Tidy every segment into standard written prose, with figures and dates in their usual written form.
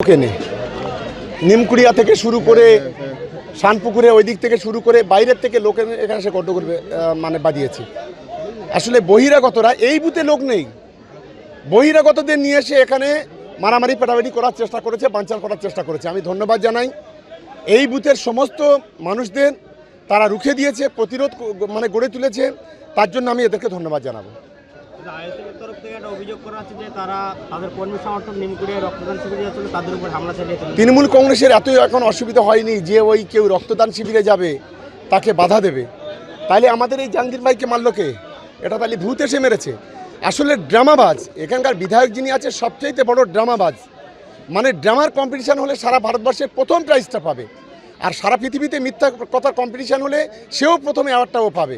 কেনে নিমকুড়িয়া থেকে শুরু করে শানপুকুরে ওই দিক থেকে শুরু করে বাইরের থেকে লোকের এখানে সে গড্ড করবে মানে বাদিয়েছে। আসলে বহিরাগতরা এই বুথে লোক নেই, বহিরাগতদের নিয়ে এসে এখানে মারামারি পেটাপাটি করার চেষ্টা করেছে, বানচাল করার চেষ্টা করেছে। আমি ধন্যবাদ জানাই এই বুথের সমস্ত মানুষদের, তারা রুখে দিয়েছে, প্রতিরোধ মানে গড়ে তুলেছে, তার জন্য আমি এদেরকে ধন্যবাদ জানাবো। তৃণমূল কংগ্রেসের এতই এখন অসুবিধা হয়নি যে ওই কেউ রক্তদান শিবিরে যাবে তাকে বাধা দেবে। তাইলে আমাদের এই জাহাঙ্গীর ভাইকে মারল কে? এটা তাহলে ভূত এসে মেরেছে। আসলে ড্রামাবাজ এখানকার বিধায়ক যিনি আছে সবচেয়ে বড় ড্রামাবাজ, মানে ড্রামার কম্পিটিশান হলে সারা ভারতবর্ষের প্রথম প্রাইজটা পাবে, আর সারা পৃথিবীতে মিথ্যা কথার কম্পিটিশান হলে সেও প্রথমে অ্যাওয়ার্ডটাও পাবে।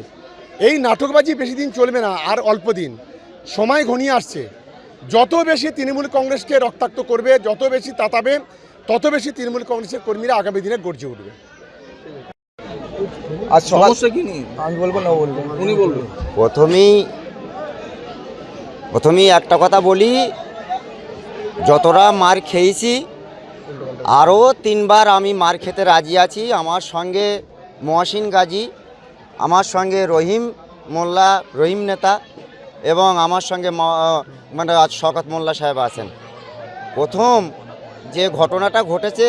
এই নাটকবাজি বেশি দিন চলবে না, আর অল্প দিন, সময় ঘনিয়ে আসছে। যত বেশি তৃণমূল কংগ্রেসকে রক্তাক্ত করবে, যত বেশি তাতাবে, তত বেশি তৃণমূল কংগ্রেসের কর্মীরা আগামী দিনে গর্জে উঠবে। আর সমস্যা কি নেই, আমি বলবো না, বলবো উনি বলবেন। প্রথমেই একটা কথা বলি, যতটা মার খেয়েছি আরও 3 বার আমি মার খেতে রাজি আছি। আমার সঙ্গে মহসিন গাজী, আমার সঙ্গে রহিম মোল্লা, রহিম নেতা, এবং আমার সঙ্গে মানে শওকত মোল্লা সাহেব আছেন। প্রথম যে ঘটনাটা ঘটেছে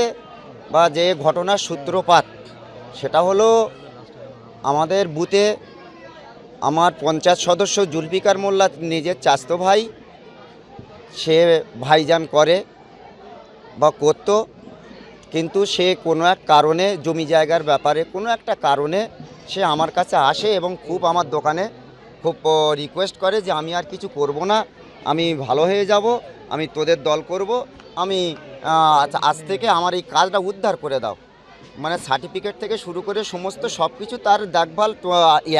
বা যে ঘটনার সূত্রপাত, সেটা হলো আমাদের বুথে আমার পঞ্চায়েত সদস্য জুলফিকার মোল্লা নিজের চাচতো ভাই, সে ভাইজান করে বা করতো, কিন্তু সে কোনো এক কারণে জমি জায়গার ব্যাপারে কোনো একটা কারণে সে আমার কাছে আসে এবং খুব আমার দোকানে খুব রিকোয়েস্ট করে যে আমি আর কিছু করব না, আমি ভালো হয়ে যাব, আমি তোদের দল করব, আমি আজ থেকে আমার এই কাজটা উদ্ধার করে দাও। মানে সার্টিফিকেট থেকে শুরু করে সমস্ত সব কিছু তার দেখভাল,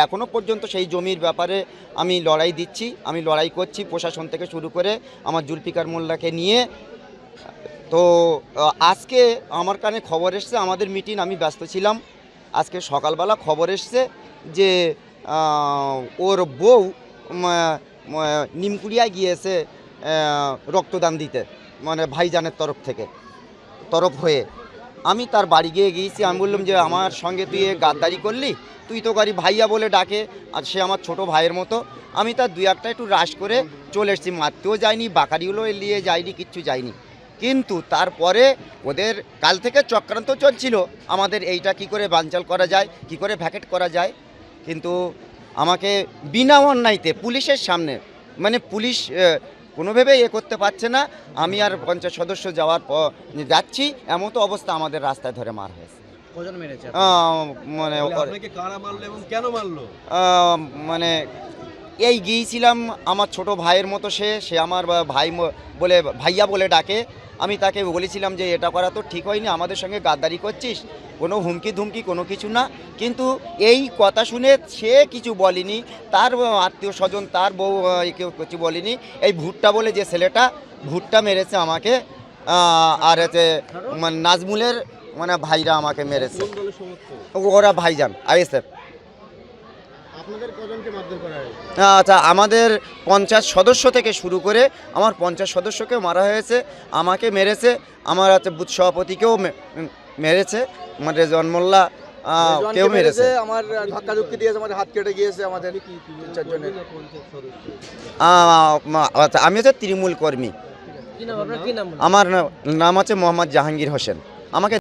এখনও পর্যন্ত সেই জমির ব্যাপারে আমি লড়াই দিচ্ছি, আমি লড়াই করছি প্রশাসন থেকে শুরু করে আমার জুলফিকার মোল্লাকে নিয়ে। তো আজকে আমার কানে খবর এসছে, আমাদের মিটিং, আমি ব্যস্ত ছিলাম, আজকে সকালবেলা খবর এসছে যে ওর বউ নিমকুড়িয়ায় গিয়েছে রক্তদান দিতে, মানে ভাইজানের তরফ হয়ে। আমি তার বাড়ি গিয়েছি, আমি বললাম যে আমার সঙ্গে তুই গাদ্দারি করলি, তুই তো গাড়ি ভাইয়া বলে ডাকে, আর সে আমার ছোট ভাইয়ের মতো। আমি তার 2-1টা একটু রাশ করে চলে এসেছি, মারতেও যাইনি, বাকারিগুলো নিয়ে যাইনি, কিচ্ছু যায়নি। কিন্তু তারপরে ওদের কাল থেকে চক্রান্ত চলছিল আমাদের এইটা কি করে বানচাল করা যায়, কি করে ভ্যাকেট করা যায়। কিন্তু আমাকে বিনা অন্যায়তে পুলিশের সামনে, মানে পুলিশ কোনোভাবে করতে পারছে না, আমি আর পঞ্চায়েত সদস্য যাওয়ার পর যাচ্ছি, এমন তো অবস্থা আমাদের রাস্তায় ধরে মার হয়েছে। মানে মানে এই গিয়েছিলাম, আমার ছোট ভাইয়ের মতো সে আমার ভাই বলে, ভাইয়া বলে ডাকে। আমি তাকে বলেছিলাম যে এটা করা তো ঠিক হয়নি, আমাদের সঙ্গে গাদ্দারি করছিস, কোনো হুমকি ধুমকি কোনো কিছু না। কিন্তু এই কথা শুনে সে কিছু বলেনি, তার আত্মীয় স্বজন, তার বউ কেউ কিছু বলেনি। এই ভুট্টা বলে যে ছেলেটা, ভুট্টা মেরেছে আমাকে, আর হচ্ছে নাজমুলের মানে ভাইরা আমাকে মেরেছে, ওরা ভাইজান আইএসএফ। আচ্ছা, আমাদের পঞ্চায়েত সদস্য থেকে শুরু করে আমার পঞ্চায়েত সদস্যকেও মারা হয়েছে, আমাকে মেরেছে, আমার হচ্ছে বুথ সভাপতিকেও মেরেছে, মানে রেজওয়ান মোল্লা কেউ মেরেছে, আমার ধাক্কা ধুক্কি দিয়েছে, আমাদের হাত কেটে গিয়েছে আমাদের 3-4 জনের। আচ্ছা, আমি হচ্ছে তৃণমূল কর্মী, আমার নাম হচ্ছে মোহাম্মদ জাহাঙ্গীর হোসেন। আমাকে